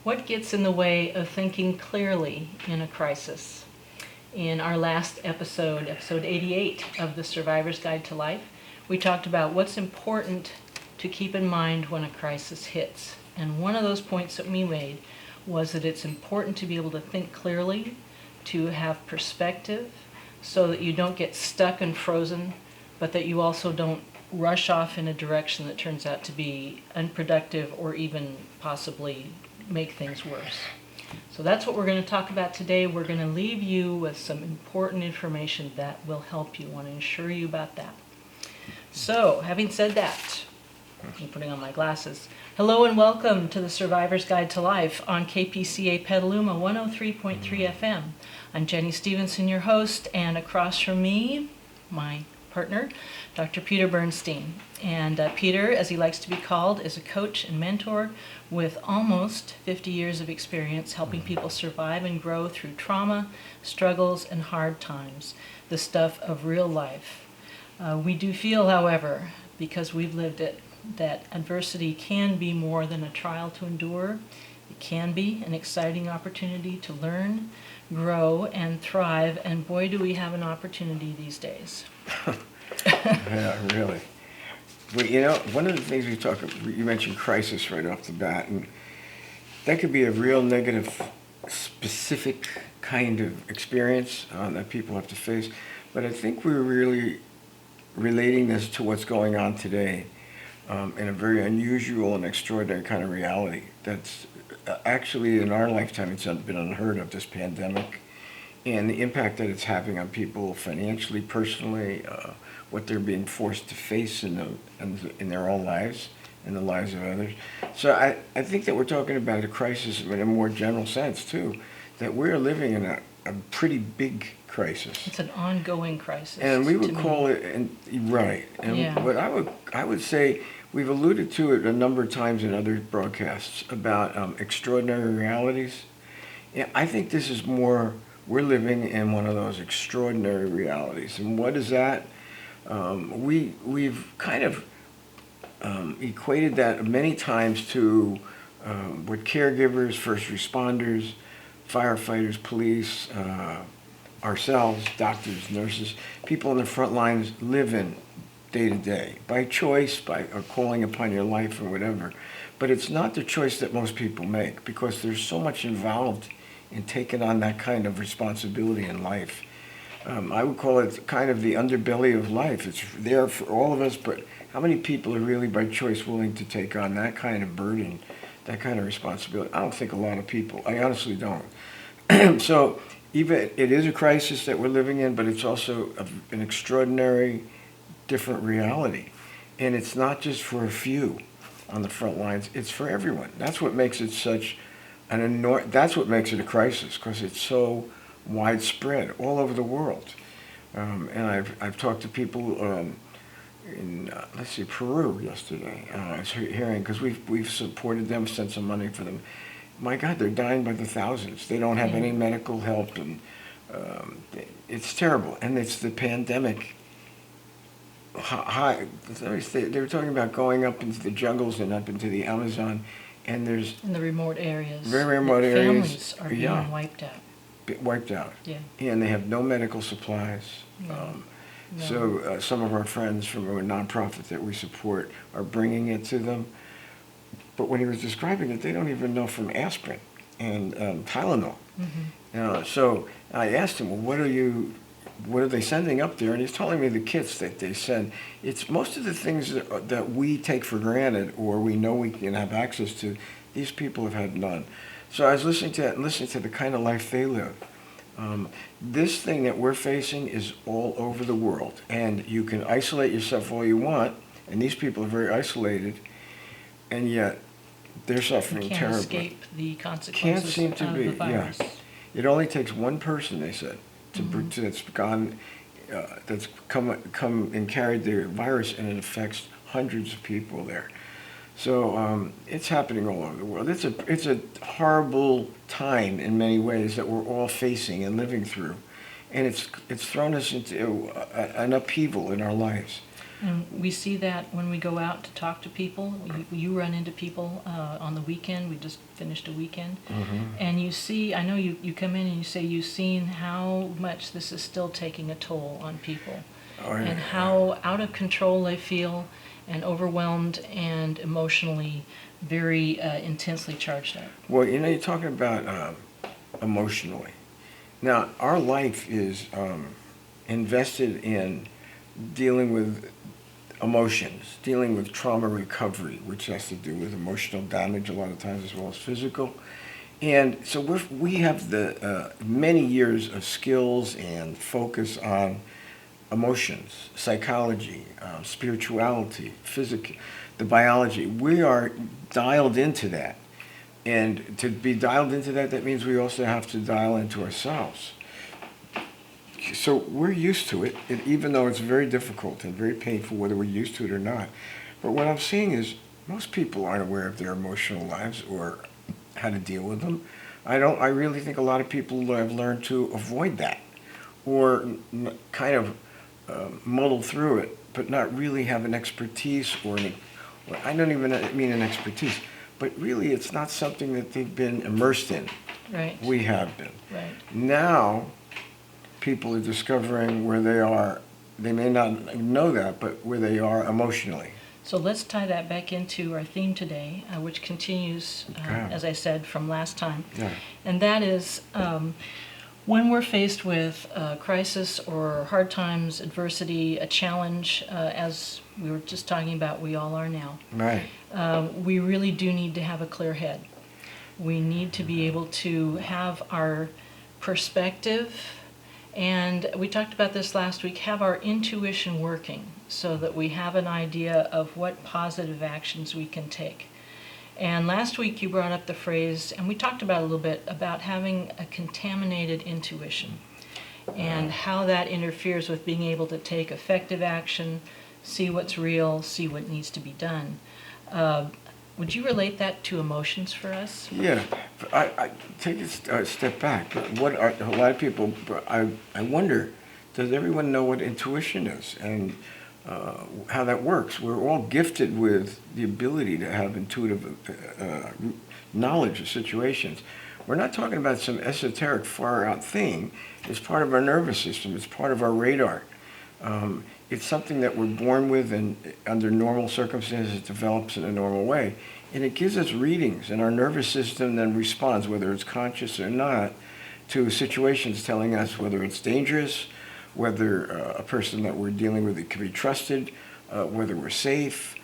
What gets in the way of thinking clearly in a crisis? In our last episode, episode 88 of The Survivor's Guide to Life, we talked about what's important to keep in mind when a crisis hits. And one of those points that we made was that it's important to be able to think clearly, to have perspective, so that you don't get stuck and frozen, but that you also don't rush off in a direction that turns out to be unproductive or even possibly make things worse. So that's what we're going to talk about today. We're going to leave you with some important information that will help you. I want to assure you about that. So, having said that, I'm putting on my glasses. Hello and welcome to the Survivor's Guide to Life on KPCA Petaluma 103.3 FM. I'm Jenny Stevenson, your host, and across from me, my partner, Dr. Peter Bernstein. And Peter, as he likes to be called, is a coach and mentor with almost 50 years of experience helping people survive and grow through trauma, struggles, and hard times, the stuff of real life. We do feel, however, because we've lived it, that adversity can be more than a trial to endure. It can be an exciting opportunity to learn, grow, and thrive, and boy, do we have an opportunity these days. Yeah, really. Well, you know, one of the things you mentioned crisis right off the bat, and that could be a real negative, specific kind of experience that people have to face. But I think we're really relating this to what's going on today in a very unusual and extraordinary kind of reality. That's actually in our lifetime, it's been unheard of, this pandemic, and the impact that it's having on people financially, personally, what they're being forced to face in their own lives and the lives of others. So I think that we're talking about a crisis in a more general sense, too, that we're living in a pretty big crisis. It's an ongoing crisis. And we would call it, right. And yeah. what I would say, we've alluded to it a number of times in other broadcasts about extraordinary realities. Yeah, I think this is more, we're living in one of those extraordinary realities. And what is that? We've kind of equated that many times to what caregivers, first responders, firefighters, police, ourselves, doctors, nurses, people in the front lines live in day to day, by choice, or calling upon your life or whatever. But it's not the choice that most people make, because there's so much involved in taking on that kind of responsibility in life. I would call it kind of the underbelly of life. It's there for all of us, but how many people are really by choice willing to take on that kind of burden, that kind of responsibility? I don't think a lot of people. I honestly don't. So even it is a crisis that we're living in, but it's also an extraordinary, different reality. And it's not just for a few on the front lines, it's for everyone. That's what makes it such that's what makes it a crisis, because it's so widespread all over the world. And I've talked to people in Peru yesterday. I was hearing, because we've supported them, sent some money for them. My God, they're dying by the thousands. They don't have any medical help, and it's terrible. And it's the pandemic. They were talking about going up into the jungles and up into the Amazon, and there's in the remote areas. Very remote areas. Families are being wiped out. Wiped out. Yeah. And they have no medical supplies. No. So some of our friends from a nonprofit that we support are bringing it to them. But when he was describing it, they don't even know from aspirin and Tylenol. Mm-hmm. So I asked him, well, what are they sending up there? And he's telling me the kits that they send. It's most of the things that we take for granted or we know we can have access to, these people have had none. So I was listening to that and listening to the kind of life they live. This thing that we're facing is all over the world. And you can isolate yourself all you want, and these people are very isolated, and yet they're suffering terribly. Can't escape the consequences Can't seem to of be, the virus. yeah. It only takes one person, they said, that's gone, that's come and carried the virus, and it affects hundreds of people there. So it's happening all over the world. It's a horrible time in many ways that we're all facing and living through, and it's thrown us into an upheaval in our lives. And we see that when we go out to talk to people. You run into people on the weekend. We just finished a weekend. And you see, I know you come in and you say you've seen how much this is still taking a toll on people. Oh, yeah. And how out of control they feel and overwhelmed and emotionally very intensely charged up. Well, you're talking about emotionally. Now, our life is invested in dealing with emotions, dealing with trauma recovery, which has to do with emotional damage a lot of times as well as physical. And so we have the many years of skills and focus on emotions, psychology, spirituality, physics, the biology. We are dialed into that. And to be dialed into that, that means we also have to dial into ourselves. So we're used to it, even though it's very difficult and very painful, whether we're used to it or not. But what I'm seeing is most people aren't aware of their emotional lives or how to deal with them. I really think a lot of people have learned to avoid that or kind of muddle through it, but not really have an expertise or I don't even mean an expertise, but really it's not something that they've been immersed in. Right. We have been. Right. Now, people are discovering where they are. They may not know that, but where they are emotionally. So let's tie that back into our theme today, which continues, as I said, from last time. Yeah. And that is when we're faced with a crisis or hard times, adversity, a challenge, as we were just talking about, we all are now. Right. We really do need to have a clear head. We need to be able to have our perspective, and we talked about this last week, have our intuition working so that we have an idea of what positive actions we can take. And last week you brought up the phrase, and we talked about it a little bit, about having a contaminated intuition and how that interferes with being able to take effective action, see what's real, see what needs to be done. Would you relate that to emotions for us? Yeah, I take a step back. What are a lot of people? I wonder, does everyone know what intuition is and how that works? We're all gifted with the ability to have intuitive knowledge of situations. We're not talking about some esoteric, far-out thing. It's part of our nervous system. It's part of our radar. It's something that we're born with, and under normal circumstances, it develops in a normal way. And it gives us readings, and our nervous system then responds, whether it's conscious or not, to situations telling us whether it's dangerous, whether a person that we're dealing with can be trusted, whether we're safe,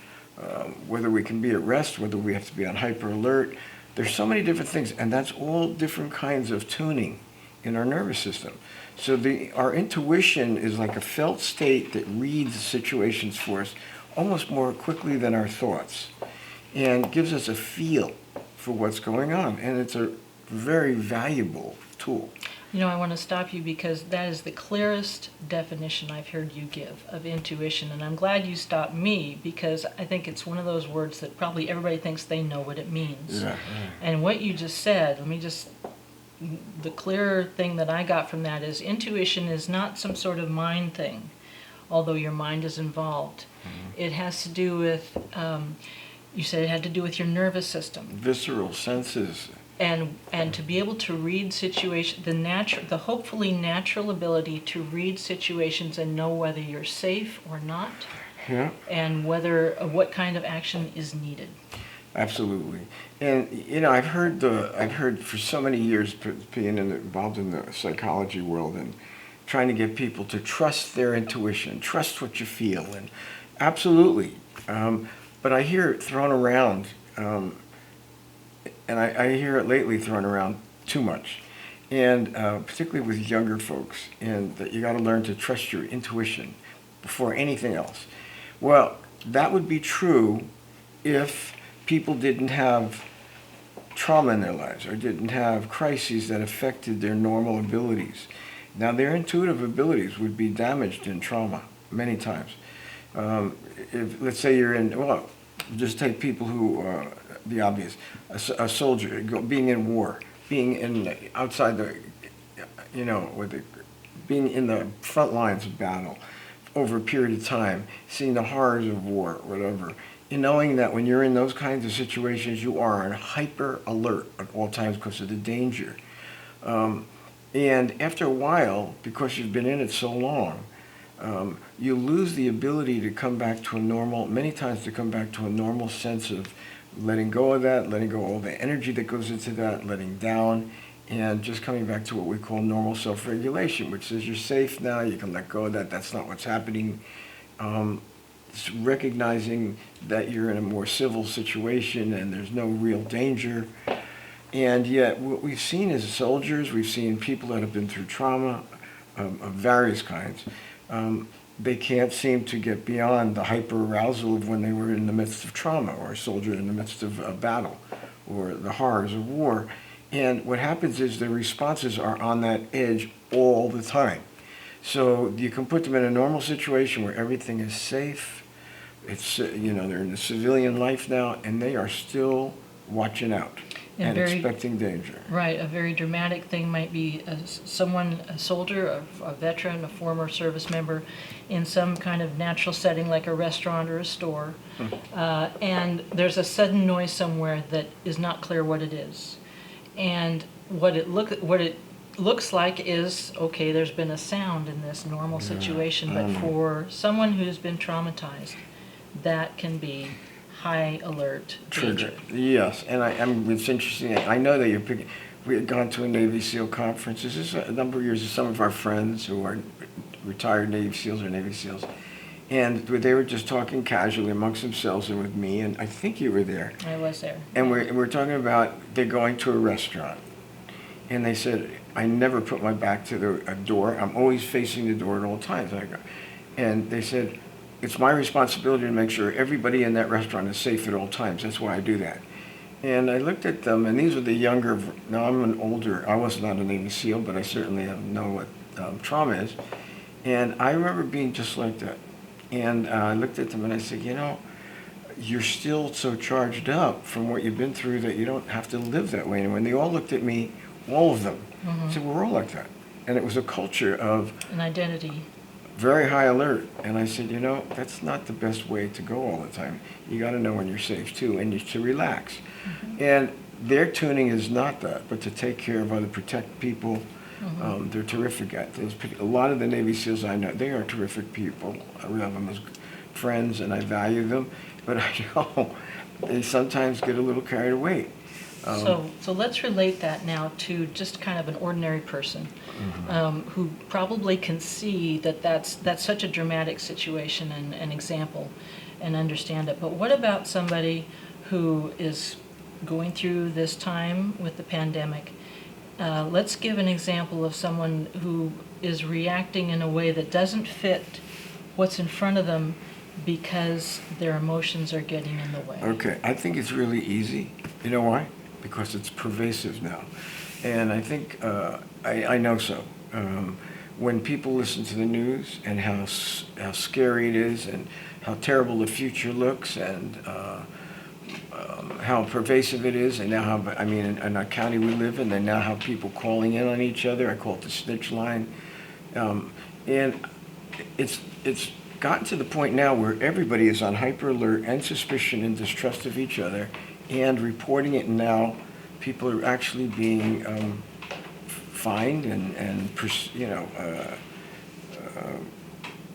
whether we can be at rest, whether we have to be on hyper alert. There's so many different things, and that's all different kinds of tuning in our nervous system. So our intuition is like a felt state that reads situations for us almost more quickly than our thoughts and gives us a feel for what's going on. And it's a very valuable tool. You know, I want to stop you because that is the clearest definition I've heard you give of intuition. And I'm glad you stopped me because I think it's one of those words that probably everybody thinks they know what it means. Yeah. And what you just said, the clearer thing that I got from that is intuition is not some sort of mind thing, although your mind is involved. Mm-hmm. It has to do with, you said it had to do with your nervous system. Visceral senses. And to be able to read situations, the hopefully natural ability to read situations and know whether you're safe or not, yeah, and what kind of action is needed. Absolutely. And I've heard for so many years being involved in the psychology world and trying to get people to trust their intuition, trust what you feel, and absolutely. But I hear it thrown around. And I hear it lately thrown around too much, and particularly with younger folks, and that you got to learn to trust your intuition before anything else. Well, that would be true if people didn't have trauma in their lives or didn't have crises that affected their normal abilities. Now, their intuitive abilities would be damaged in trauma many times. If, let's say you're in, well, just take people who, the obvious, a soldier, being in war, being in outside the, being in the front lines of battle over a period of time, seeing the horrors of war, whatever, and knowing that when you're in those kinds of situations, you are on hyper alert at all times because of the danger. And after a while, because you've been in it so long, you lose the ability to come back to a normal, many times to come back to a normal sense of letting go of that, letting go of all the energy that goes into that, letting down, and just coming back to what we call normal self-regulation, which says you're safe now, you can let go of that, that's not what's happening. It's recognizing that you're in a more civil situation and there's no real danger. And yet what we've seen as soldiers, we've seen people that have been through trauma of various kinds. They can't seem to get beyond the hyper-arousal of when they were in the midst of trauma, or a soldier in the midst of a battle, or the horrors of war. And what happens is their responses are on that edge all the time. So you can put them in a normal situation where everything is safe. It's, they're in the civilian life now, and they are still watching out and expecting danger. Right. A very dramatic thing might be a soldier, a veteran, a former service member, in some kind of natural setting like a restaurant or a store, and there's a sudden noise somewhere that is not clear what it is. And what it looks like is, okay, there's been a sound in this normal situation, but for someone who's been traumatized, that can be high alert danger. Yes, and it's interesting. I know that you're picking. We had gone to a Navy SEAL conference. This is a number of years of some of our friends who are retired Navy SEALs or Navy SEAls, and they were just talking casually amongst themselves and with me. And I think you were there. I was there. And we're talking about they're going to a restaurant, and they said, "I never put my back to a door. I'm always facing the door at all times." And they said, "It's my responsibility to make sure everybody in that restaurant is safe at all times. That's why I do that." And I looked at them, and these are the younger. Now I was not a Navy SEAL, but I certainly know what trauma is. And I remember being just like that. And I looked at them and I said, you're still so charged up from what you've been through that you don't have to live that way. And when they all looked at me, all of them, said, we're all like that. And it was a culture of an identity. Very high alert. And I said, that's not the best way to go all the time. You got to know when you're safe too, and to relax. And their tuning is not that, but to take care of protect people. They're terrific at this. A lot of the Navy SEALs I know, they are terrific people. We have them as friends, and I value them. But I know they sometimes get a little carried away. So let's relate that now to just kind of an ordinary person who probably can see that that's such a dramatic situation and an example and understand it. But what about somebody who is going through this time with the pandemic? Let's give an example of someone who is reacting in a way that doesn't fit what's in front of them because their emotions are getting in the way. Okay, I think it's really easy. You know why? Because it's pervasive now. And I think, I know so. When people listen to the news and how scary it is and how terrible the future looks and how pervasive it is, and now in our county we live in, they now have people calling in on each other. I call it the snitch line. And it's gotten to the point now where everybody is on hyper alert and suspicion and distrust of each other and reporting it, and now people are actually being fined and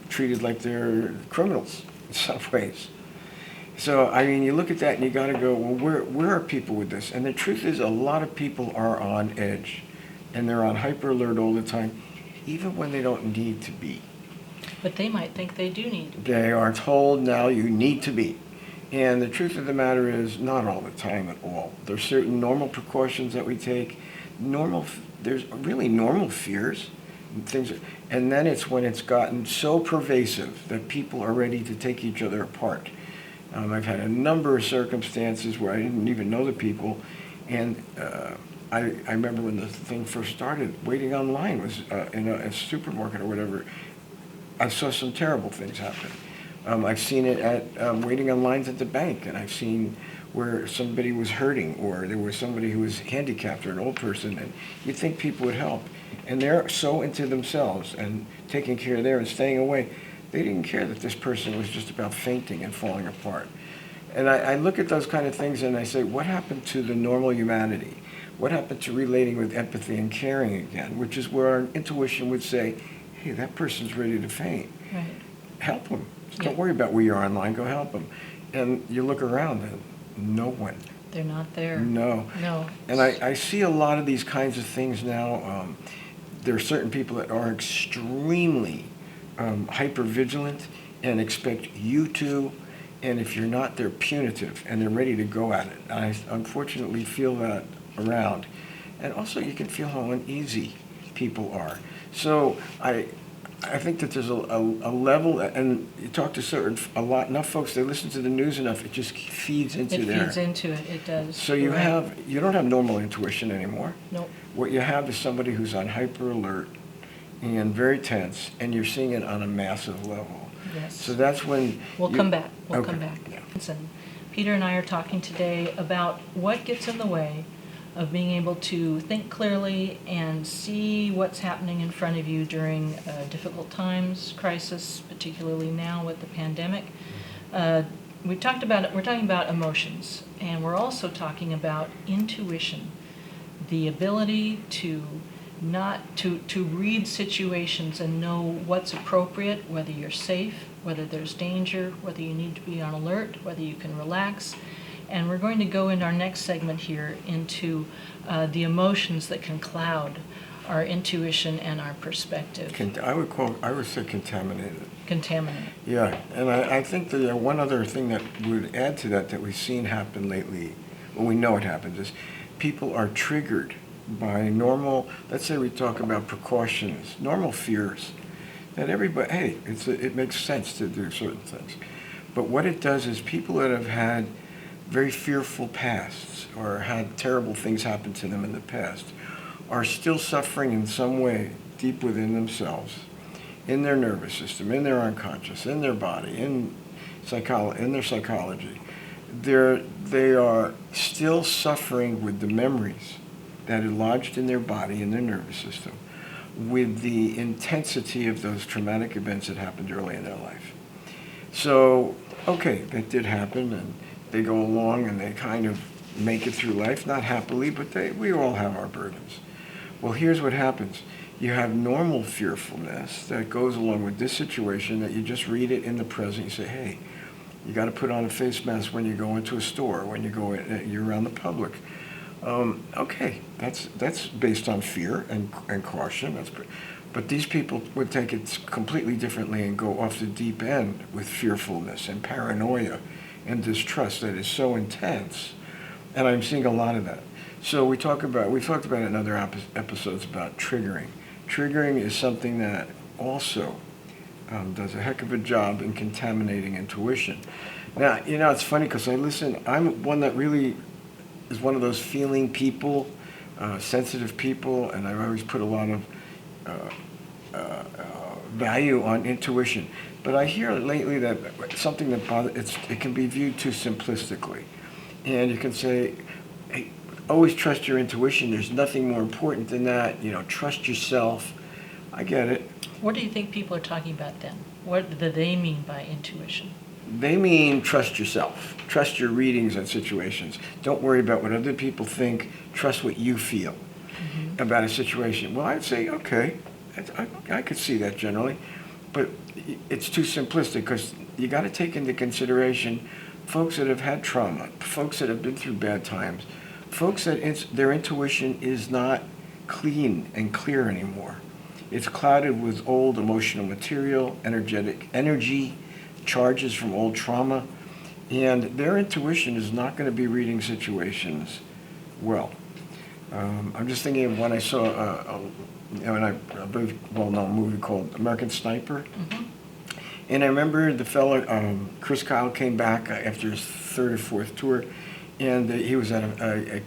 treated like they're criminals in some ways. So, you look at that and you got to go, well, where are people with this? And the truth is, a lot of people are on edge, and they're on hyper alert all the time, even when they don't need to be. But they might think they do need to be. They are told now you need to be. And the truth of the matter is, not all the time at all. There's certain normal precautions that we take. There's really normal fears and things. And then it's when it's gotten so pervasive that people are ready to take each other apart. I've had a number of circumstances where I didn't even know the people. And I remember when the thing first started, waiting online was in a supermarket or whatever. I saw some terrible things happen. I've seen it at waiting on lines at the bank, and I've seen where somebody was hurting, or there was somebody who was handicapped or an old person, and you'd think people would help. And they're so into themselves and taking care of and staying away They didn't care that this person was just about fainting and falling apart. And I look at those kind of things and I say, what happened to the normal humanity? What happened to relating with empathy and caring again? Which is where our intuition would say, hey, that person's ready to faint. Right. Help them. Yeah. Don't worry about where you are online. Go help them. And you look around and no one. They're not there. No. No. And I see a lot of these kinds of things now. There are certain people that are extremely hyper-vigilant and expect you to, and if you're not, they're punitive, and they're ready to go at it. I unfortunately feel that around. And also you can feel how uneasy people are. So I think that there's a level, and you talk to enough folks, they listen to the news enough, it just feeds into there. It feeds into it, it does. So You're right. you don't have normal intuition anymore. Nope. What you have is somebody who's on hyper alert and very tense, and you're seeing it on a massive level. Yes. So that's when We'll come back. We'll Okay, come back. yeah. And Peter and I are talking today about what gets in the way of being able to think clearly and see what's happening in front of you during difficult times, crisis, particularly now with the pandemic. We're talking about emotions, and we're also talking about intuition, the ability to read situations and know what's appropriate, whether you're safe, whether there's danger, whether you need to be on alert, whether you can relax. And we're going to go in our next segment here into the emotions that can cloud our intuition and our perspective. I would say contaminated. Contaminate. Yeah, and I think that one other thing that would add to that we've seen happen lately, well, we know it happens, is people are triggered by normal, let's say we talk about precautions, normal fears, that everybody, hey, it makes sense to do certain things. But what it does is people that have had very fearful pasts or had terrible things happen to them in the past are still suffering in some way deep within themselves, in their nervous system, in their unconscious, in their body, in their psychology. They are still suffering with the memories that are lodged in their body, in their nervous system, with the intensity of those traumatic events that happened early in their life. So, okay, that did happen, and they go along and they kind of make it through life, not happily, but we all have our burdens. Well, here's what happens. You have normal fearfulness that goes along with this situation that you just read it in the present. You say, hey, you got to put on a face mask when you go into a store, when you're around the public. Okay, that's based on fear and caution. But these people would take it completely differently and go off the deep end with fearfulness and paranoia and distrust that is so intense. And I'm seeing a lot of that. So we talked about in other episodes about triggering. Triggering is something that also does a heck of a job in contaminating intuition. Now, it's funny because I'm one that really is one of those feeling people, sensitive people, and I've always put a lot of value on intuition. But I hear lately that something that it can be viewed too simplistically. And you can say, hey, always trust your intuition. There's nothing more important than that. Trust yourself. I get it. What do you think people are talking about then? What do they mean by intuition? They mean trust yourself. Trust your readings on situations. Don't worry about what other people think. Trust what you feel about a situation. Well, I'd say, okay, I could see that generally. But it's too simplistic because you got to take into consideration folks that have had trauma, folks that have been through bad times, folks that their intuition is not clean and clear anymore. It's clouded with old emotional material, energy, charges from old trauma, and their intuition is not going to be reading situations well. I'm just thinking of when I saw a very well-known movie called American Sniper. And I remember the fellow, Chris Kyle, came back after his third or fourth tour, and he was at a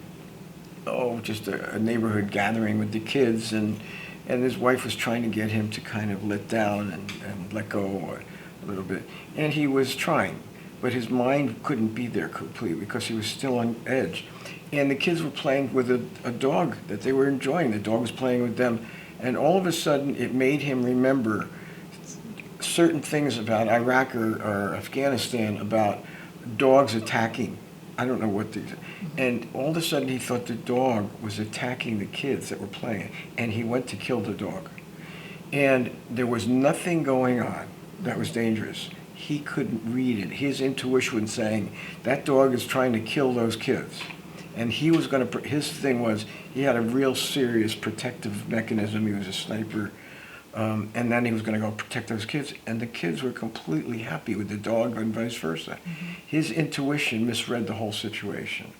neighborhood gathering with the kids, and his wife was trying to get him to kind of let down and let go a little bit. And he was trying, but his mind couldn't be there completely because he was still on edge. And the kids were playing with a dog that they were enjoying. The dog was playing with them, and all of a sudden it made him remember certain things about Iraq or Afghanistan about dogs attacking. I don't know what these, and all of a sudden he thought the dog was attacking the kids that were playing, and he went to kill the dog. And there was nothing going on that was dangerous. He couldn't read it. His intuition was saying, that dog is trying to kill those kids. And he was going to, his thing was, he had a real serious protective mechanism. He was a sniper. And then he was going to go protect those kids. And the kids were completely happy with the dog and vice versa. Mm-hmm. His intuition misread the whole situation.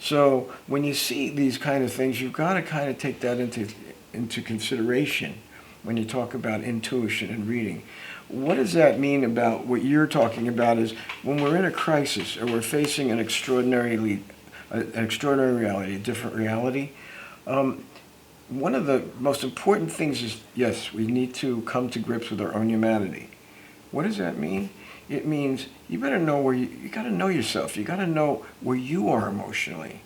So when you see these kind of things, you've got to kind of take that into consideration when you talk about intuition and reading. What does that mean about what you're talking about is when we're in a crisis or we're facing an extraordinary reality, a different reality, one of the most important things is, yes, we need to come to grips with our own humanity. What does that mean? It means you better know where you got to know yourself. You got to know where you are emotionally.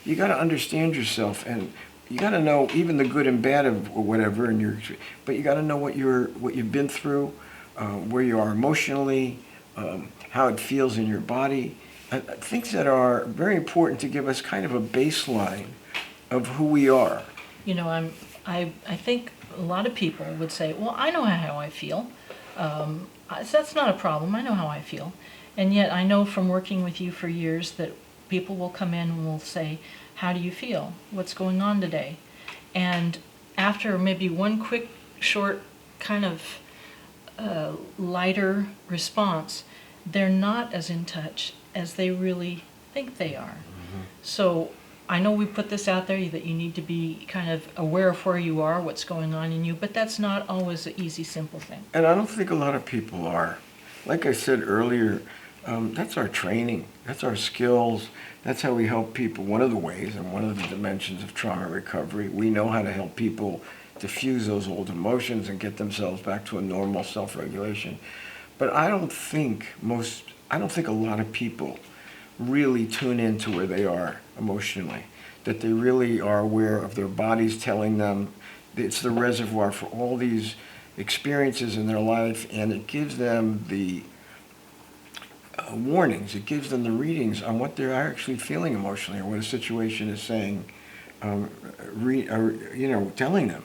You got to understand yourself, and you got to know even the good and bad of whatever in your. But you got to know what you've been through, where you are emotionally, how it feels in your body. Things that are very important to give us kind of a baseline of who we are. You know, I think a lot of people would say, well, I know how I feel. That's not a problem. I know how I feel. And yet I know from working with you for years that people will come in and will say, how do you feel? What's going on today? And after maybe one quick, short, kind of lighter response, they're not as in touch as they really think they are. Mm-hmm. So I know we put this out there that you need to be kind of aware of where you are, what's going on in you, but that's not always an easy, simple thing. And I don't think a lot of people are. Like I said earlier, that's our training, that's our skills, that's how we help people. One of the ways and one of the dimensions of trauma recovery, we know how to help people diffuse those old emotions and get themselves back to a normal self-regulation. But I don't think a lot of people really tune into where they are emotionally, that they really are aware of their bodies telling them it's the reservoir for all these experiences in their life, and it gives them the warnings, it gives them the readings on what they're actually feeling emotionally or what a situation is saying, telling them.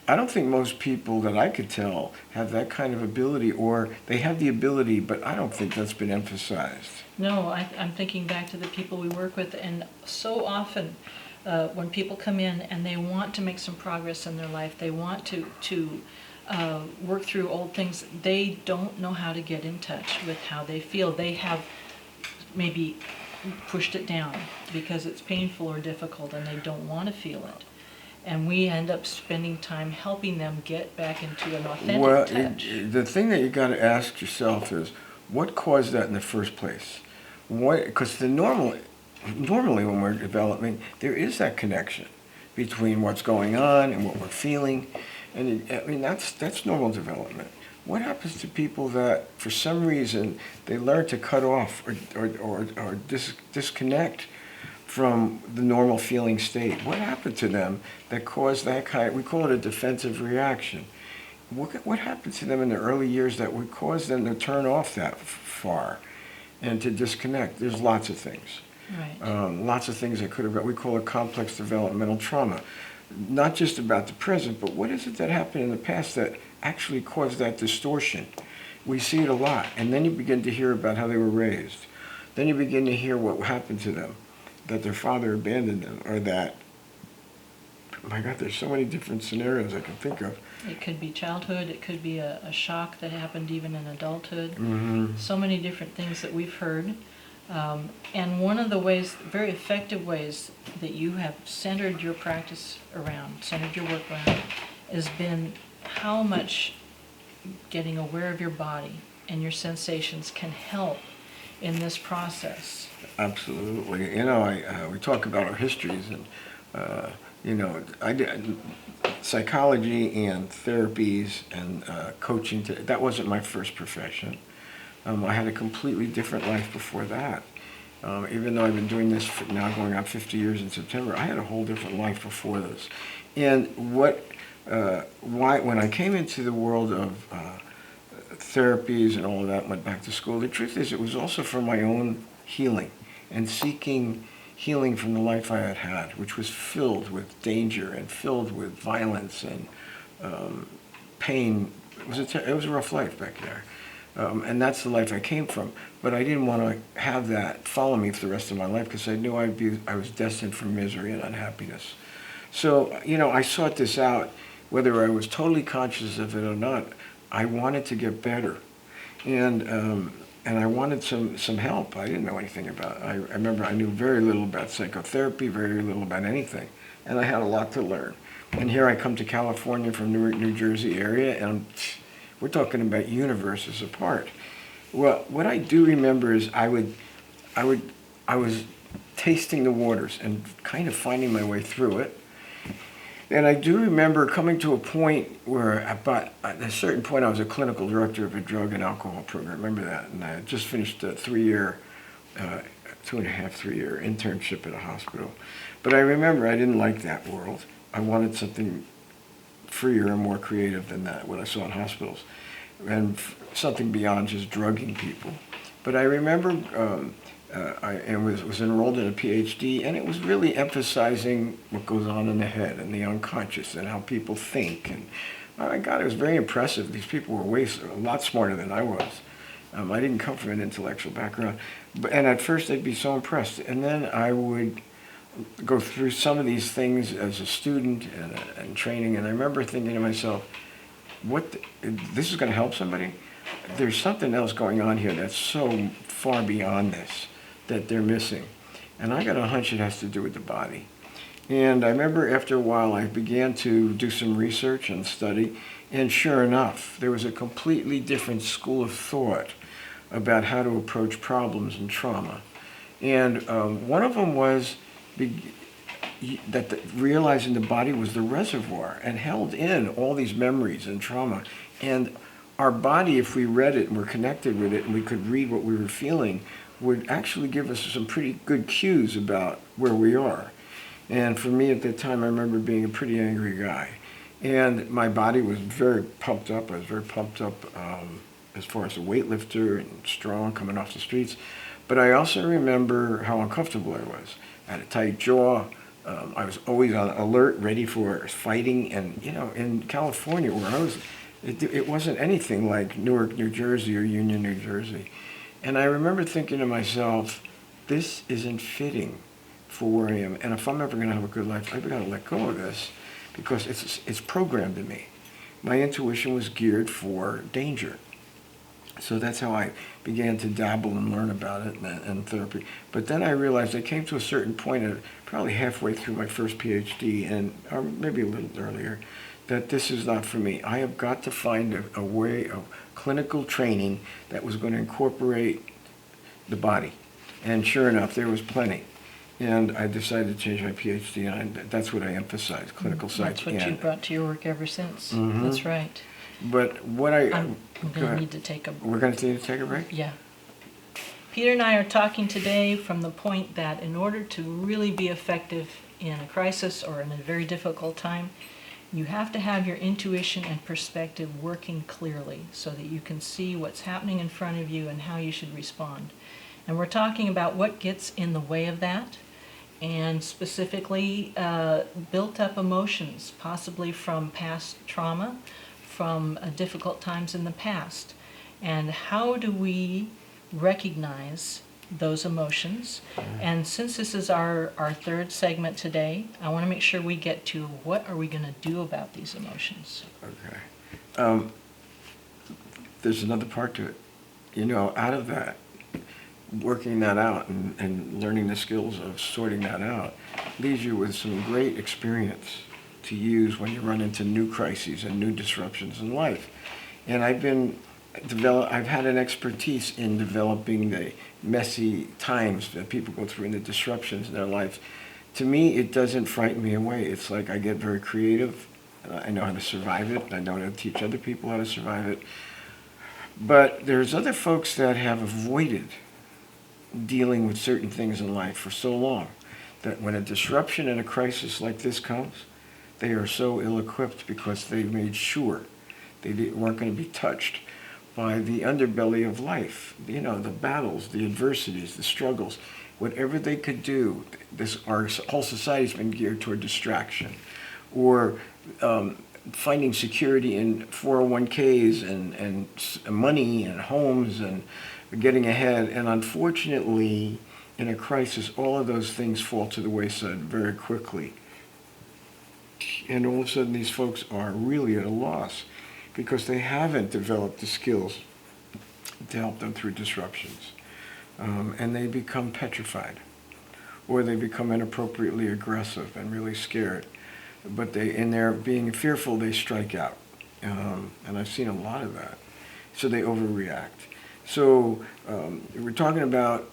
I don't think most people that I could tell have that kind of ability, or they have the ability, but I don't think that's been emphasized. No, I'm thinking back to the people we work with, and so often when people come in and they want to make some progress in their life, they want to work through old things, they don't know how to get in touch with how they feel. They have maybe pushed it down because it's painful or difficult and they don't want to feel it. And we end up spending time helping them get back into an authentic touch. The thing that you got to ask yourself is, what caused that in the first place? Because normally when we're developing, there is that connection between what's going on and what we're feeling, and that's normal development. What happens to people that, for some reason, they learn to cut off or disconnect from the normal feeling state? What happened to them that caused that kind? We call it a defensive reaction. What happened to them in the early years that would cause them to turn off that far and to disconnect? There's lots of things. Right. Lots of things that could have. We call it complex developmental trauma. Not just about the present, but what is it that happened in the past that actually caused that distortion? We see it a lot, and then you begin to hear about how they were raised. Then you begin to hear what happened to them, that their father abandoned them, or that, my God, there's so many different scenarios I can think of. It could be childhood, it could be a shock that happened even in adulthood. Mm-hmm. So many different things that we've heard. And one of the ways, very effective ways that you have centered your practice around, centered your work around, has been how much getting aware of your body and your sensations can help in this process. Absolutely. We talk about our histories, and I did psychology and therapies and coaching. That wasn't my first profession. I had a completely different life before that. Even though I've been doing this for now going on 50 years in September, I had a whole different life before this. And when I came into the world of therapies and all of that, went back to school. The truth is, it was also for my own healing and seeking healing from the life I had had, which was filled with danger and filled with violence and pain. It was a rough life back there. And that's the life I came from. But I didn't want to have that follow me for the rest of my life because I knew I was destined for misery and unhappiness. So, I sought this out, whether I was totally conscious of it or not. I wanted to get better. And I wanted some help. I didn't know anything about it. I remember I knew very little about psychotherapy, very little about anything. And I had a lot to learn. And here I come to California from Newark, New Jersey area, and we're talking about universes apart. Well, what I do remember is I was tasting the waters and kind of finding my way through it. And I do remember coming to a point where at a certain point I was a clinical director of a drug and alcohol program. Remember that? And I had just finished a 3-year, 3-year internship at a hospital. But I remember I didn't like that world. I wanted something freer and more creative than that, what I saw in hospitals, and something beyond just drugging people. But I remember I was enrolled in a PhD, and it was really emphasizing what goes on in the head and the unconscious and how people think. And oh my God, it was very impressive. These people were a lot smarter than I was. I didn't come from an intellectual background, and at first I'd be so impressed. And then I would go through some of these things as a student and training, and I remember thinking to myself, this is going to help somebody? There's something else going on here that's so far beyond this that they're missing. And I got a hunch it has to do with the body. And I remember after a while I began to do some research and study, and sure enough, there was a completely different school of thought about how to approach problems and trauma. And one of them was realizing the body was the reservoir and held in all these memories and trauma. And our body, if we read it and were connected with it and we could read what we were feeling, would actually give us some pretty good cues about where we are. And for me at that time, I remember being a pretty angry guy. And my body was very pumped up. I was very pumped up as far as a weightlifter and strong coming off the streets. But I also remember how uncomfortable I was. I had a tight jaw. I was always on alert, ready for fighting. And, in California where I was, it wasn't anything like Newark, New Jersey or Union, New Jersey. And I remember thinking to myself, this isn't fitting for where I am. And if I'm ever going to have a good life, I've got to let go of this because it's programmed in me. My intuition was geared for danger. So that's how I began to dabble and learn about it and therapy. But then I realized I came to a certain point, probably halfway through my first PhD, or maybe a little earlier, that this is not for me. I have got to find a way of clinical training that was going to incorporate the body. And sure enough, there was plenty. And I decided to change my PhD, and that's what I emphasize, clinical psych. That's what you brought to your work ever since. Mm-hmm. That's right. But what I'm going to need to take a break. We're going to need to take a break? Yeah. Peter and I are talking today from the point that in order to really be effective in a crisis or in a very difficult time, you have to have your intuition and perspective working clearly so that you can see what's happening in front of you and how you should respond. And we're talking about what gets in the way of that, and specifically built up emotions, possibly from past trauma, from difficult times in the past. And how do we recognize those emotions? And since this is our third segment today, I want to make sure we get to what are we going to do about these emotions. Okay. There's another part to it. Out of that, working that out and learning the skills of sorting that out leaves you with some great experience to use when you run into new crises and new disruptions in life. And I've had an expertise in developing the messy times that people go through and the disruptions in their lives. To me, it doesn't frighten me away. It's like I get very creative. I know how to survive it. I know how to teach other people how to survive it. But there's other folks that have avoided dealing with certain things in life for so long that when a disruption and a crisis like this comes, they are so ill-equipped because they made sure they weren't going to be touched. by the underbelly of life, the battles, the adversities, the struggles, whatever they could do. Our whole society's been geared toward distraction, or finding security in 401ks and money and homes and getting ahead. And unfortunately, in a crisis, all of those things fall to the wayside very quickly. And all of a sudden, these folks are really at a loss because they haven't developed the skills to help them through disruptions. And they become petrified, or they become inappropriately aggressive and really scared. But in their being fearful, they strike out. And I've seen a lot of that. So they overreact. So we're talking about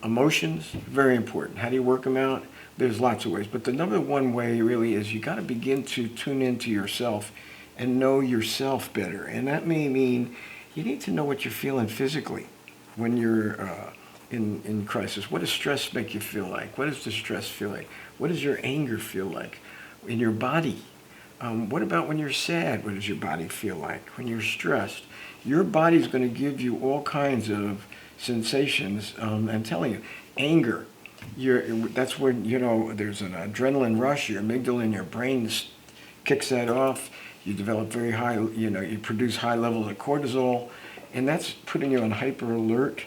emotions, very important. How do you work them out? There's lots of ways. But the number one way really is you got to begin to tune into yourself and know yourself better. And that may mean you need to know what you're feeling physically when you're in crisis. What does stress make you feel like? What does distress feel like? What does your anger feel like in your body? What about when you're sad? What does your body feel like? When you're stressed, your body's going to give you all kinds of sensations. I'm telling you, anger. That's when, there's an adrenaline rush. Your amygdala in your brain kicks that off. You develop very high, you produce high levels of cortisol, and that's putting you on hyper alert.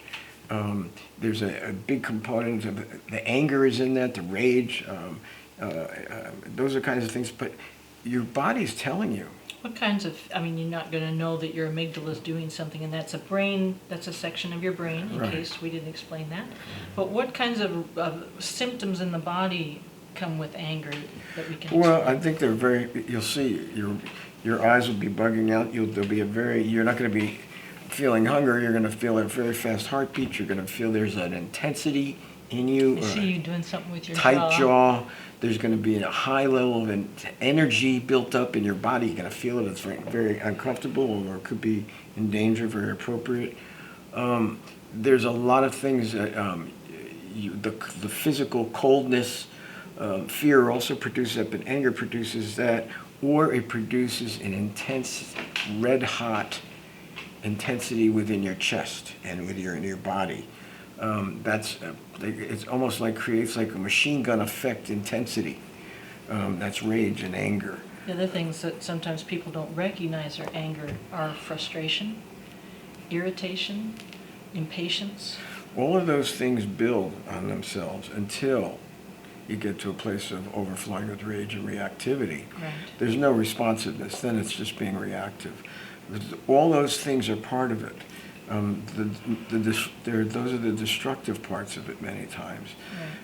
There's a big component of the anger is in that, the rage. Those are kinds of things, but your body's telling you. What kinds of, you're not going to know that your amygdala is doing something, and that's a section of your brain, in case we didn't explain that. But what kinds of symptoms in the body come with anger that we can Well, explain? I think you'll see, your eyes will be bugging out. You're not going to be feeling hunger. You're going to feel a very fast heartbeat. You're going to feel there's an intensity in you. I see you doing something with your tight jaw. There's going to be a high level of energy built up in your body. You're going to feel it. It's very, very uncomfortable, or it could be in danger, very appropriate. There's a lot of things that the physical coldness, fear also produces that, but anger produces that, or it produces an intense, red-hot intensity within your chest and in your body. It's almost creates like a machine gun effect intensity. That's rage and anger. The other things that sometimes people don't recognize are anger are frustration, irritation, impatience. All of those things build on themselves until you get to a place of overflowing with rage and reactivity. Right. There's no responsiveness. Then it's just being reactive. All those things are part of it. Those are the destructive parts of it many times.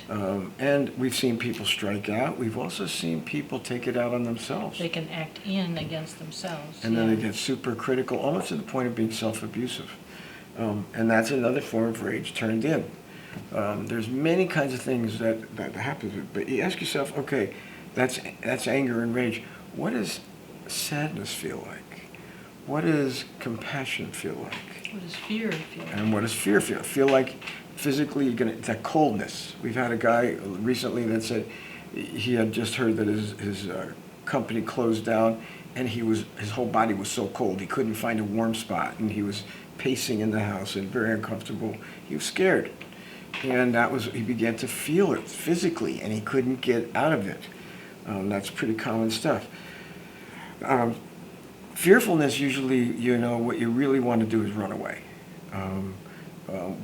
Right. And we've seen people strike out. We've also seen people take it out on themselves. They can act in against themselves. And then they get super critical, almost to the point of being self-abusive. And that's another form of rage turned in. There's many kinds of things that happen. But you ask yourself, okay, that's anger and rage. What does sadness feel like? What does compassion feel like? What does fear feel like? And what does fear feel? Feel like physically that coldness. We've had a guy recently that said he had just heard that his company closed down, and his whole body was so cold he couldn't find a warm spot, and he was pacing in the house and very uncomfortable. He was scared, and he began to feel it physically, and he couldn't get out of it. That's pretty common stuff. Fearfulness, usually, what you really want to do is run away.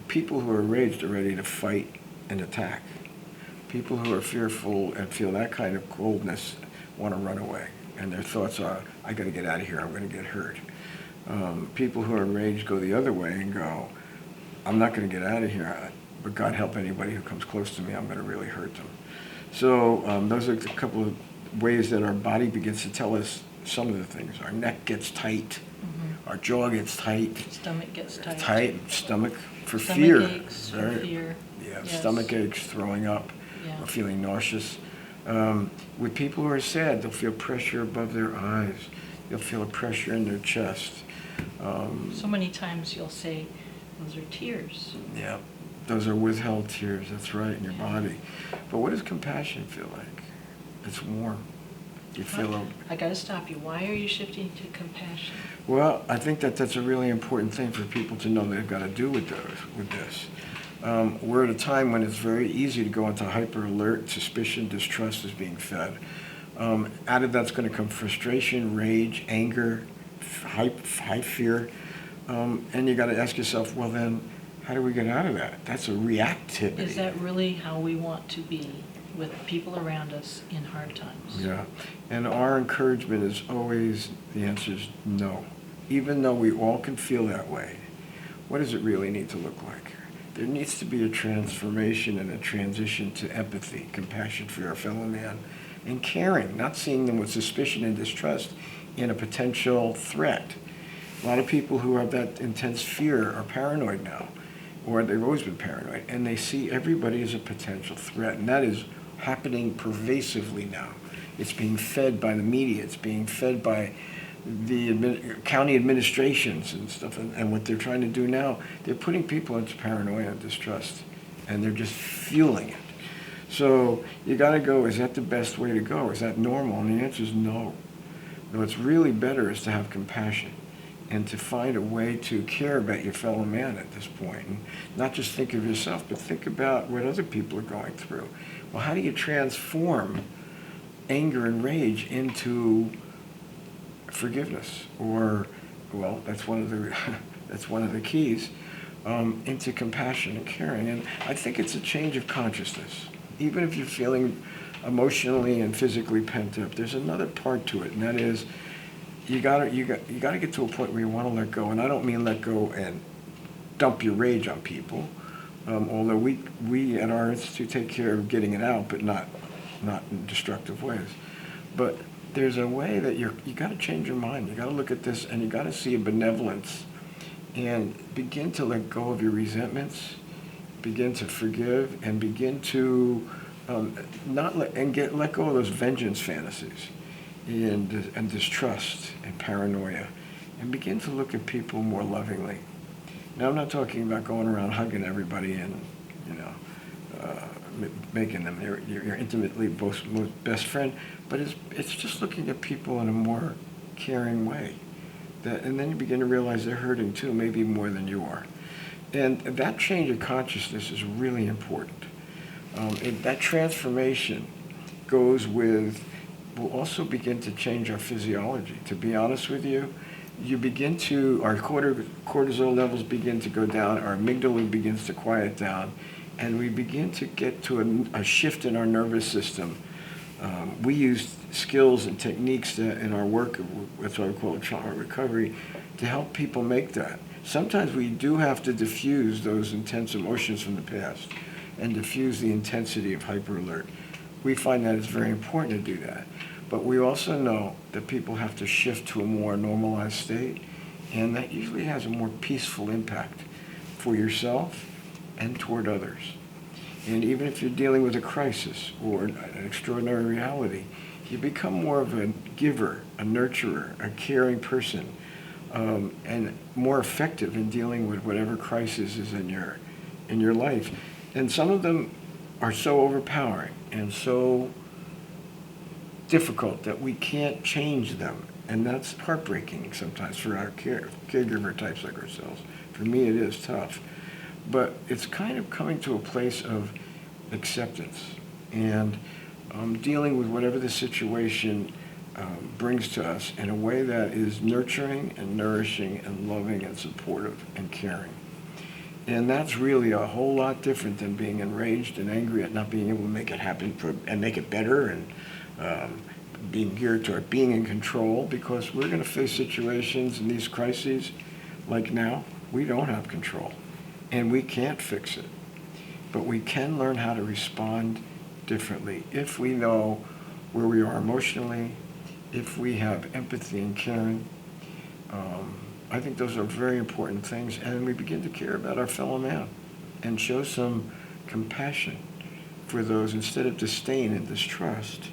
People who are raged are ready to fight and attack. People who are fearful and feel that kind of coldness want to run away. And their thoughts are, I got to get out of here, I'm going to get hurt. People who are enraged go the other way and go, I'm not going to get out of here, but God help anybody who comes close to me, I'm going to really hurt them. So those are a couple of ways that our body begins to tell us some of the things. Our neck gets tight, our jaw gets tight. Stomach gets tight. Stomach for Stomach fear. aches for fear. Yeah, Yes. Stomach aches, throwing up, Yeah. or feeling nauseous. With people who are sad, they'll feel pressure above their eyes. They'll feel a pressure in their chest. So many times you'll say, those are tears. Yeah, those are withheld tears, that's right, in your body. But what does compassion feel like? It's warm. You feel I got to stop you. Why are you shifting to compassion? Well, I think that that's a really important thing for people to know they've got to do with this. We're at a time when it's very easy to go into hyper alert, suspicion, distrust is being fed. Out of that's going to come frustration, rage, anger, high fear. And you got to ask yourself, well then, how do we get out of that? That's a reactivity. Is that really how we want to be with people around us in hard times? Yeah. And our encouragement is always, the answer is no. Even though we all can feel that way, what does it really need to look like? There needs to be a transformation and a transition to empathy, compassion for our fellow man, and caring, not seeing them with suspicion and distrust in a potential threat. A lot of people who have that intense fear are paranoid now, or they've always been paranoid, and they see everybody as a potential threat, and that is happening pervasively now. It's being fed by the media, it's being fed by the county administrations and stuff, and what they're trying to do now, they're putting people into paranoia and distrust, and they're just fueling it. So you got to go, is that the best way to go? Is that normal? And the answer is no. What's really better is to have compassion and to find a way to care about your fellow man at this point. And not just think of yourself, but think about what other people are going through. Well, how do you transform anger and rage into forgiveness? Or, well, that's one of the that's one of the keys, into compassion and caring. And I think it's a change of consciousness. Even if you're feeling emotionally and physically pent up, there's another part to it, and that is you gotta get to a point where you want to let go. And I don't mean let go and dump your rage on people, although we at our institute take care of getting it out, but not in destructive ways. But there's a way that you got to change your mind. You got to look at this, and you got to see a benevolence, and begin to let go of your resentments, begin to forgive, and begin to let go of those vengeance fantasies and distrust and paranoia, and begin to look at people more lovingly. Now, I'm not talking about going around hugging everybody and making them your intimately best friend, but it's just looking at people in a more caring way. And then you begin to realize they're hurting too, maybe more than you are. And that change of consciousness is really important. That transformation will also begin to change our physiology. To be honest with you, our cortisol levels begin to go down, our amygdala begins to quiet down, and we begin to get to a shift in our nervous system. We use skills and techniques in our work, that's what we call trauma recovery, to help people make that. Sometimes we do have to diffuse those intense emotions from the past and diffuse the intensity of hyperalert. We find that it's very important to do that. But we also know that people have to shift to a more normalized state, and that usually has a more peaceful impact for yourself and toward others. And even if you're dealing with a crisis or an extraordinary reality, you become more of a giver, a nurturer, a caring person, and more effective in dealing with whatever crisis is in your life. And some of them are so overpowering and so difficult that we can't change them. And that's heartbreaking sometimes for our caregiver types like ourselves. For me, it is tough. But it's kind of coming to a place of acceptance and dealing with whatever the situation brings to us in a way that is nurturing and nourishing and loving and supportive and caring. And that's really a whole lot different than being enraged and angry at not being able to make it happen and make it better, and being geared toward being in control, because we're going to face situations in these crises like now, we don't have control and we can't fix it. But we can learn how to respond differently if we know where we are emotionally, if we have empathy and caring. I think those are very important things, and we begin to care about our fellow man and show some compassion for those instead of disdain and distrust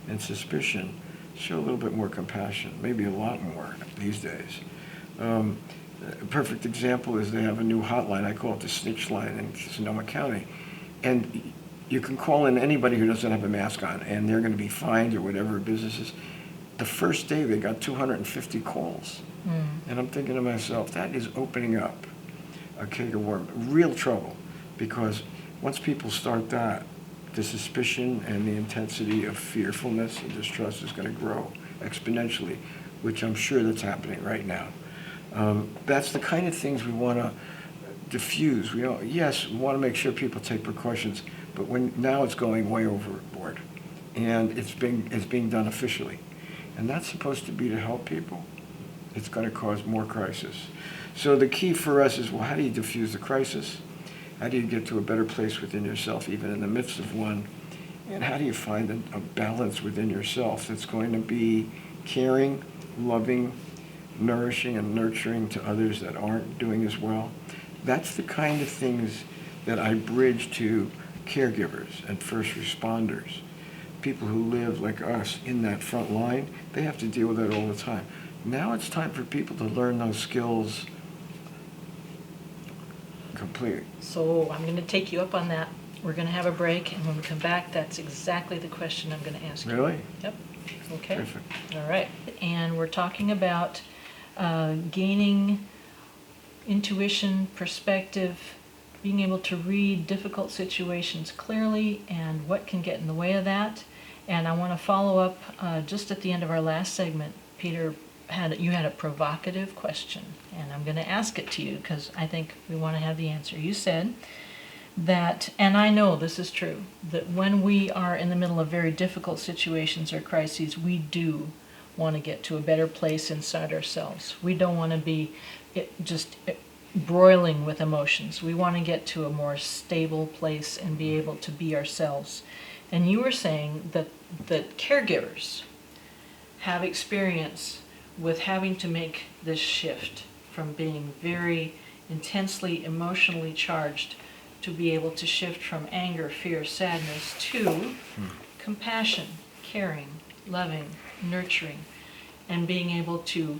and suspicion. Show a little bit more compassion, maybe a lot more these days. A perfect example is they have a new hotline. I call it the snitch line in Sonoma County. And you can call in anybody who doesn't have a mask on, and they're going to be fined or whatever business is. The first day they got 250 calls. And I'm thinking to myself, that is opening up a keg of worms, real trouble, because once people start that, the suspicion and the intensity of fearfulness and distrust is going to grow exponentially, which I'm sure that's happening right now. That's the kind of things we want to diffuse. Yes, we want to make sure people take precautions, but now it's going way overboard, and it's being done officially, and that's supposed to be to help people. It's going to cause more crisis. So the key for us is, well, how do you diffuse the crisis? How do you get to a better place within yourself, even in the midst of one? And how do you find a balance within yourself that's going to be caring, loving, nourishing, and nurturing to others that aren't doing as well? That's the kind of things that I bridge to caregivers and first responders. People who live like us in that front line, they have to deal with that all the time. Now it's time for people to learn those skills completely. So I'm going to take you up on that. We're going to have a break, and when we come back, that's exactly the question I'm going to ask you. Really? Yep. Okay. Perfect. All right. And we're talking about gaining intuition, perspective, being able to read difficult situations clearly, and what can get in the way of that. And I want to follow up just at the end of our last segment. Peter, you had a provocative question, and I'm going to ask it to you because I think we want to have the answer. You said that, and I know this is true, that when we are in the middle of very difficult situations or crises, we do want to get to a better place inside ourselves. We don't want to be just broiling with emotions. We want to get to a more stable place and be able to be ourselves. And you were saying that caregivers have experience with having to make this shift from being very intensely emotionally charged to be able to shift from anger, fear, sadness to compassion, caring, loving, nurturing, and being able to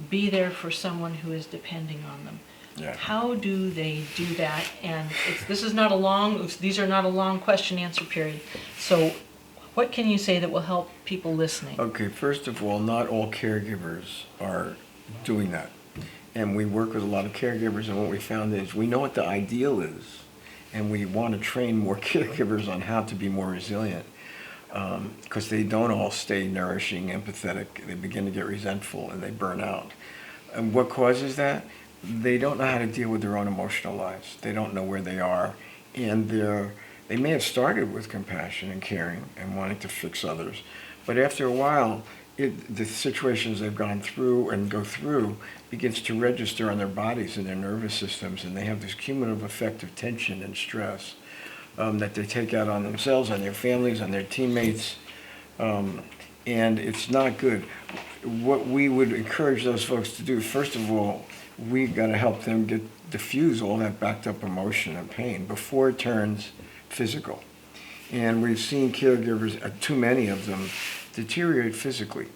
be there for someone who is depending on them. Yeah. How do they do that? And these are not a long question-answer period. So what can you say that will help people listening? Okay, first of all, not all caregivers are doing that. And we work with a lot of caregivers, and what we found is we know what the ideal is, and we want to train more caregivers on how to be more resilient, because they don't all stay nourishing, empathetic. They begin to get resentful, and they burn out. And what causes that? They don't know how to deal with their own emotional lives. They don't know where they are, and they may have started with compassion and caring and wanting to fix others, but after a while, the situations they've gone through and go through begins to register on their bodies and their nervous systems, and they have this cumulative effect of tension and stress that they take out on themselves, on their families, on their teammates, and it's not good. What we would encourage those folks to do, first of all, we got to help them diffuse all that backed up emotion and pain before it turns physical. And we've seen caregivers, too many of them, deteriorate physically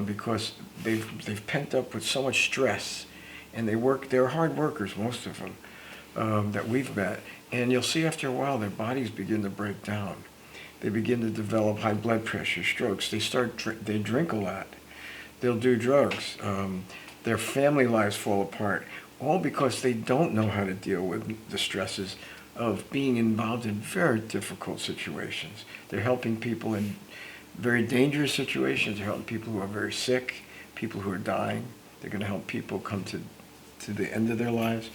because they've pent up with so much stress, and they're hard workers, most of them, that we've met, and you'll see after a while their bodies begin to break down. They begin to develop high blood pressure, strokes. They drink a lot. They'll do drugs. Their family lives fall apart, all because they don't know how to deal with the stresses of being involved in very difficult situations. They're helping people in very dangerous situations. They're helping people who are very sick, people who are dying. They're going to help people come to the end of their lives.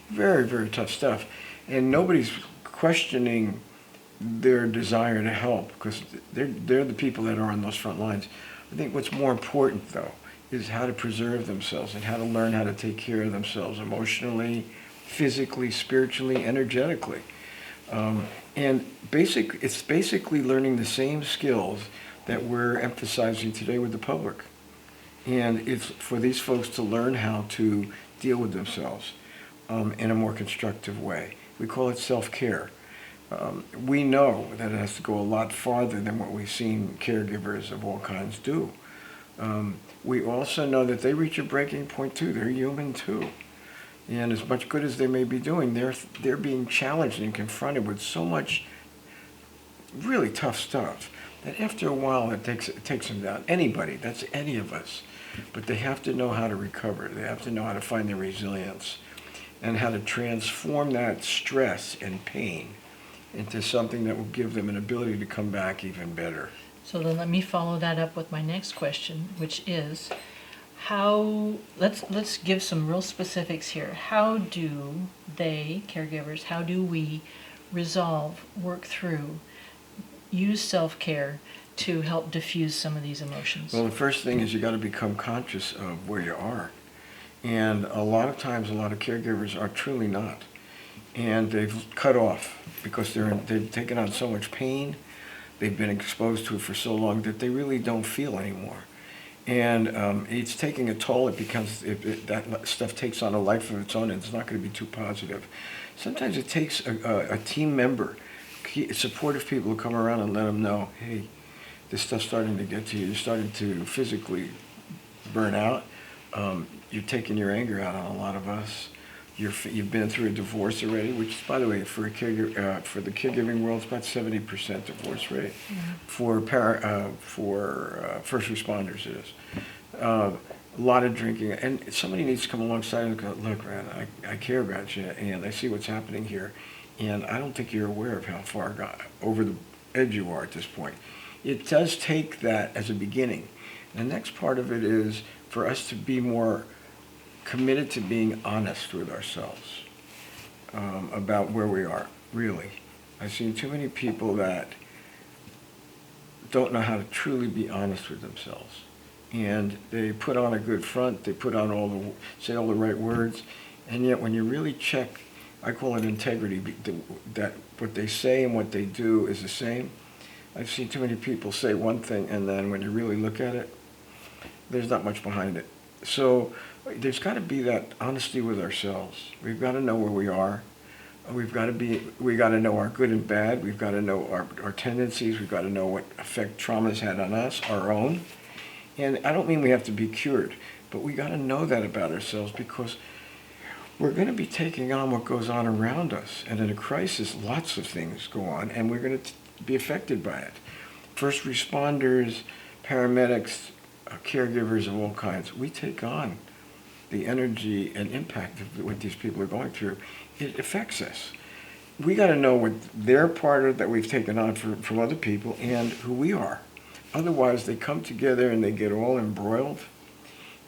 Very, very tough stuff. And nobody's questioning their desire to help, because they're the people that are on those front lines. I think what's more important, though, is how to preserve themselves and how to learn how to take care of themselves emotionally, physically, spiritually, energetically. And it's basically learning the same skills that we're emphasizing today with the public. And it's for these folks to learn how to deal with themselves in a more constructive way. We call it self-care. We know that it has to go a lot farther than what we've seen caregivers of all kinds do. We also know that they reach a breaking point too. They're human too. And as much good as they may be doing, they're being challenged and confronted with so much really tough stuff, that after a while it takes them down. Anybody, that's any of us. But they have to know how to recover. They have to know how to find their resilience and how to transform that stress and pain into something that will give them an ability to come back even better. So then let me follow that up with my next question, which is let's give some real specifics here. How do they, caregivers, how do we resolve, work through, use self-care to help diffuse some of these emotions? Well, the first thing is you got to become conscious of where you are. And a lot of times, a lot of caregivers are truly not. And they've cut off because they've taken on so much pain. They've been exposed to it for so long that they really don't feel anymore. And it's taking a toll. It becomes, that stuff takes on a life of its own, and it's not going to be too positive. Sometimes it takes a team member, supportive people who come around and let them know, hey, this stuff's starting to get to you. You're starting to physically burn out. You're taking your anger out on a lot of us. You've been through a divorce already, which, by the way, for a caregiver, for the caregiving world, it's about 70% divorce rate. Mm-hmm. For first responders, it is. A lot of drinking, and somebody needs to come alongside and go, look, man, I care about you, and I see what's happening here, and I don't think you're aware of how far over the edge you are at this point. It does take that as a beginning. The next part of it is for us to be more committed to being honest with ourselves about where we are, really. I've seen too many people that don't know how to truly be honest with themselves. And they put on a good front, they put on say all the right words, and yet when you really check, I call it integrity, that what they say and what they do is the same. I've seen too many people say one thing, and then when you really look at it, there's not much behind it. So there's got to be that honesty with ourselves. We've got to know where we are. We got to know our good and bad. We've got to know our tendencies. We've got to know what effect trauma's had on us, our own. And I don't mean we have to be cured, but we got to know that about ourselves, because we're going to be taking on what goes on around us. And in a crisis, lots of things go on, and we're going to be affected by it. First responders, paramedics, caregivers of all kinds, we take on the energy and impact of what these people are going through. It affects us. We got to know what their part of that we've taken on from other people and who we are. Otherwise, they come together and they get all embroiled,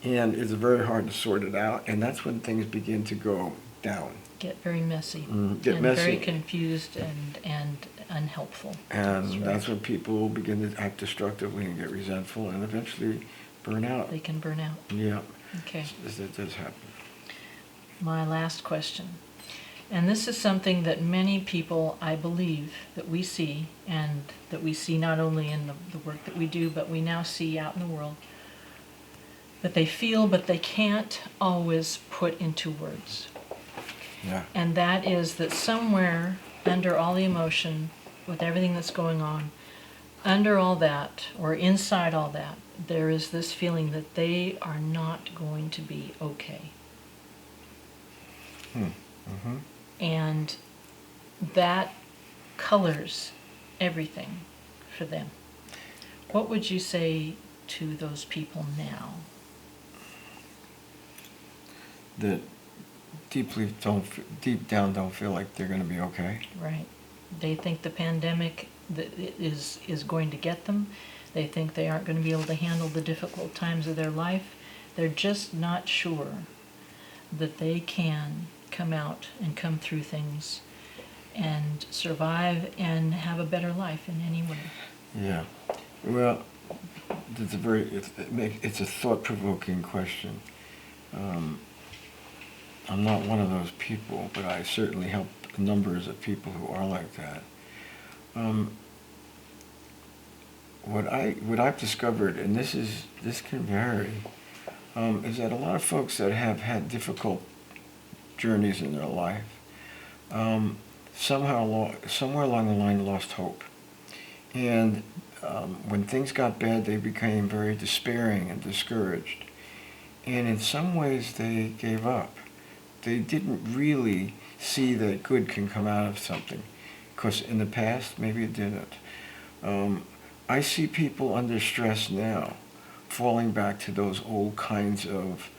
and it's very hard to sort it out, and that's when things begin to go down. Get very messy. Get messy. Very confused and unhelpful. And that's when people begin to act destructively and get resentful and eventually burn out. They can burn out. Yeah. Okay. That does happen. My last question. And this is something that many people, I believe, that we see, and that we see not only in the work that we do, but we now see out in the world, that they feel but they can't always put into words. Yeah. And that is that somewhere under all the emotion, with everything that's going on, under all that, or inside all that, there is this feeling that they are not going to be okay. Mm-hmm. And that colors everything for them. What would you say to those people now? That deep down don't feel like they're going to be okay. Right. They think the pandemic is going to get them. They think they aren't going to be able to handle the difficult times of their life. They're just not sure that they can come out and come through things and survive and have a better life in any way. Yeah. Well, it's a thought-provoking question. I'm not one of those people, but I certainly help numbers of people who are like that. What I've discovered, and this can vary, is that a lot of folks that have had difficult journeys in their life, somewhere along the line lost hope. And when things got bad, they became very despairing and discouraged. And in some ways, they gave up. They didn't really see that good can come out of something. because in the past, maybe it didn't. I see people under stress now falling back to those old kinds of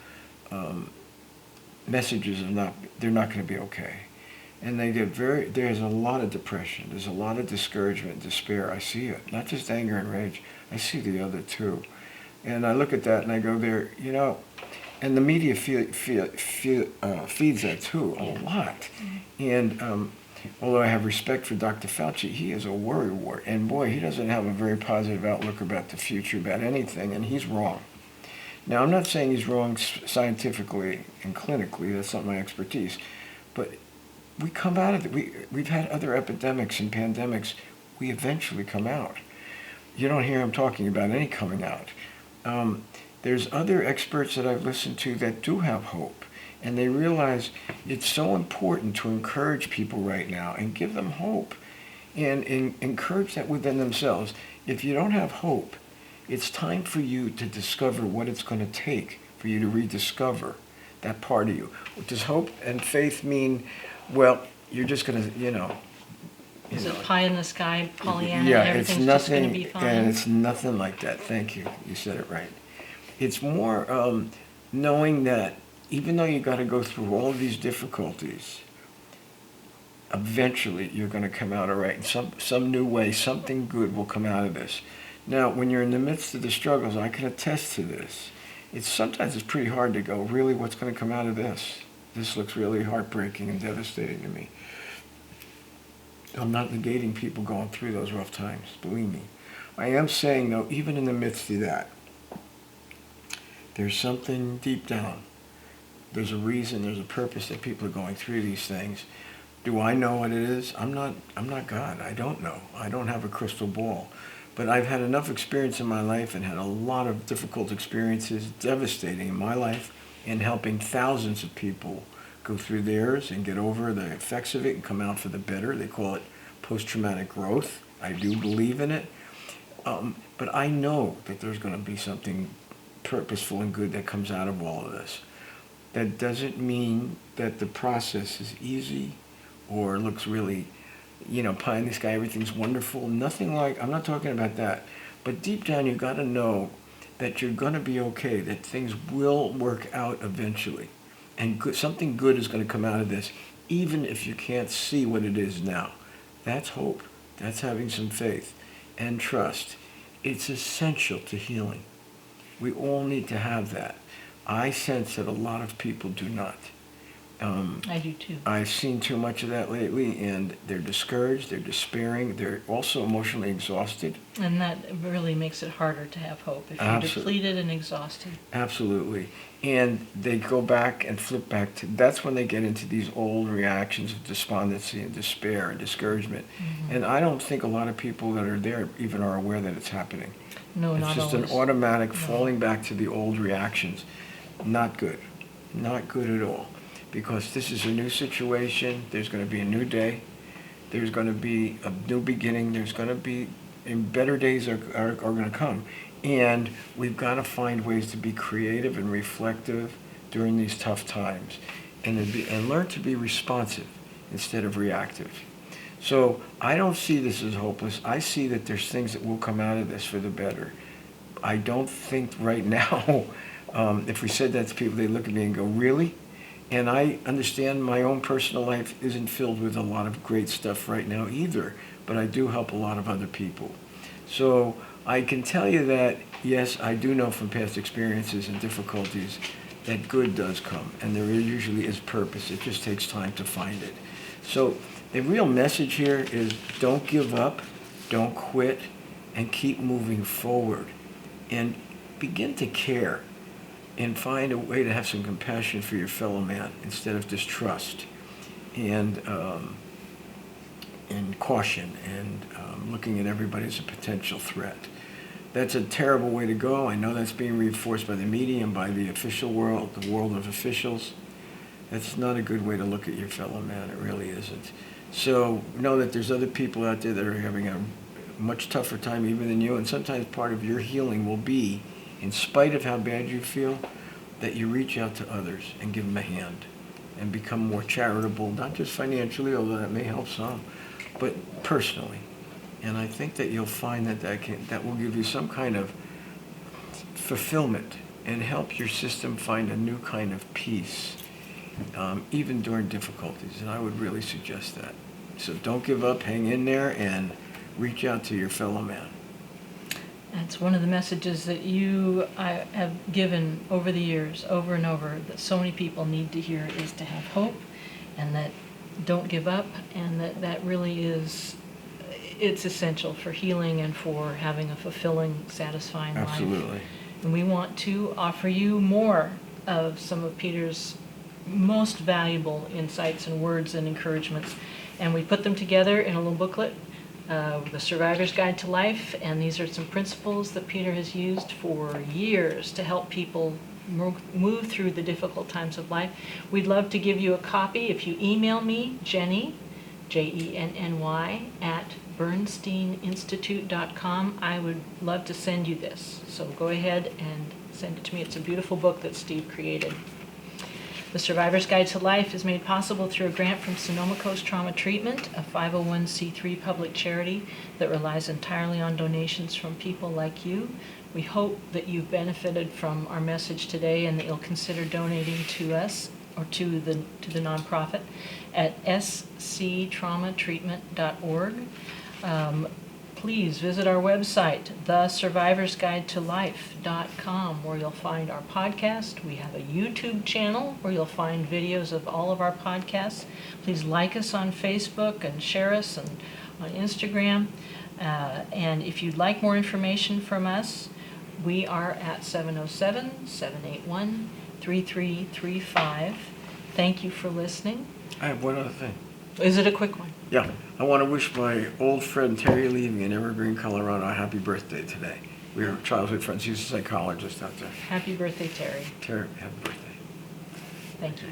messages of they're not going to be okay. And they get there's a lot of depression, there's a lot of discouragement, despair. I see it, not just anger and rage. I see the other too. And I look at that and I go and the media feeds that too, a lot. And although I have respect for Dr. Fauci, he is a worrywart. And boy, he doesn't have a very positive outlook about the future, about anything, and he's wrong. Now, I'm not saying he's wrong scientifically and clinically, that's not my expertise, but we come out of it. We've had other epidemics and pandemics. We eventually come out. You don't hear him talking about any coming out. There's other experts that I've listened to that do have hope, and they realize it's so important to encourage people right now and give them hope and encourage that within themselves. If you don't have hope, it's time for you to discover what it's going to take for you to rediscover that part of you. Does hope and faith mean, well, you're just going to, Is it pie in the sky, Pollyanna, yeah, everything's it's just going to nothing, be fine? and it's nothing like that. Thank you. You said it right. It's more knowing that even though you got to go through all of these difficulties, eventually you're going to come out all right. In some new way, something good will come out of this. Now, when you're in the midst of the struggles, I can attest to this. Sometimes it's pretty hard to go, really, what's going to come out of this? This looks really heartbreaking and devastating to me. I'm not negating people going through those rough times, believe me. I am saying, though, even in the midst of that, there's something deep down. There's a reason, there's a purpose that people are going through these things. Do I know what it is? I'm not God. I don't know. I don't have a crystal ball. But I've had enough experience in my life and had a lot of difficult experiences, devastating in my life, in helping thousands of people go through theirs and get over the effects of it and come out for the better. They call it post-traumatic growth. I do believe in it. But I know that there's going to be something purposeful and good that comes out of all of this. That doesn't mean that the process is easy or looks really, pie in the sky, everything's wonderful. Nothing like, I'm not talking about that. But deep down, you got to know that you're going to be okay, that things will work out eventually. And something good is going to come out of this, even if you can't see what it is now. That's hope. That's having some faith and trust. It's essential to healing. We all need to have that. I sense that a lot of people do not. I do too. I've seen too much of that lately, and they're discouraged, they're despairing, they're also emotionally exhausted. And that really makes it harder to have hope if you're depleted and exhausted. Absolutely. And they go back and flip back to, that's when they get into these old reactions of despondency and despair and discouragement. Mm-hmm. And I don't think a lot of people that are there even are aware that it's happening. No, it's not just always. An automatic falling back to the old reactions. Not good. Not good at all. Because this is a new situation. There's going to be a new day. There's going to be a new beginning. There's going to be, and better days are going to come. And we've got to find ways to be creative and reflective during these tough times, and learn to be responsive instead of reactive. So I don't see this as hopeless. I see that there's things that will come out of this for the better. I don't think right now, if we said that to people, they look at me and go, really? And I understand my own personal life isn't filled with a lot of great stuff right now either, but I do help a lot of other people. So I can tell you that, yes, I do know from past experiences and difficulties that good does come, and there usually is purpose. It just takes time to find it. So the real message here is don't give up, don't quit, and keep moving forward. And begin to care and find a way to have some compassion for your fellow man instead of distrust and caution and looking at everybody as a potential threat. That's a terrible way to go. I know that's being reinforced by the media and by the official world, the world of officials. That's not a good way to look at your fellow man. It really isn't. So know that there's other people out there that are having a much tougher time even than you, and sometimes part of your healing will be, in spite of how bad you feel, that you reach out to others and give them a hand and become more charitable, not just financially, although that may help some, but personally. And I think that you'll find that will give you some kind of fulfillment and help your system find a new kind of peace, even during difficulties. And I would really suggest that. So don't give up, hang in there, and reach out to your fellow man. That's one of the messages that I have given over the years, over and over, that so many people need to hear, is to have hope, and that don't give up, and that really is, it's essential for healing and for having a fulfilling, satisfying life. Absolutely. And we want to offer you more of some of Peter's most valuable insights and words and encouragements. And we put them together in a little booklet, The Survivor's Guide to Life, and these are some principles that Peter has used for years to help people move through the difficult times of life. We'd love to give you a copy if you email me, Jenny, Jenny, at bernsteininstitute.com. I would love to send you this. So go ahead and send it to me. It's a beautiful book that Steve created. The Survivor's Guide to Life is made possible through a grant from Sonoma Coast Trauma Treatment, a 501c3 public charity that relies entirely on donations from people like you. We hope that you've benefited from our message today and that you'll consider donating to us or to the nonprofit at sctraumatreatment.org. Please visit our website, thesurvivorsguidetolife.com, where you'll find our podcast. We have a YouTube channel where you'll find videos of all of our podcasts. Please like us on Facebook and share us on Instagram. And if you'd like more information from us, we are at 707-781-3335. Thank you for listening. I have one other thing. Is it a quick one? Yeah, I want to wish my old friend Terry Levy in Evergreen, Colorado, a happy birthday today. We were childhood friends. He's a psychologist out there. Happy birthday, Terry. Terry, happy birthday. Thank you.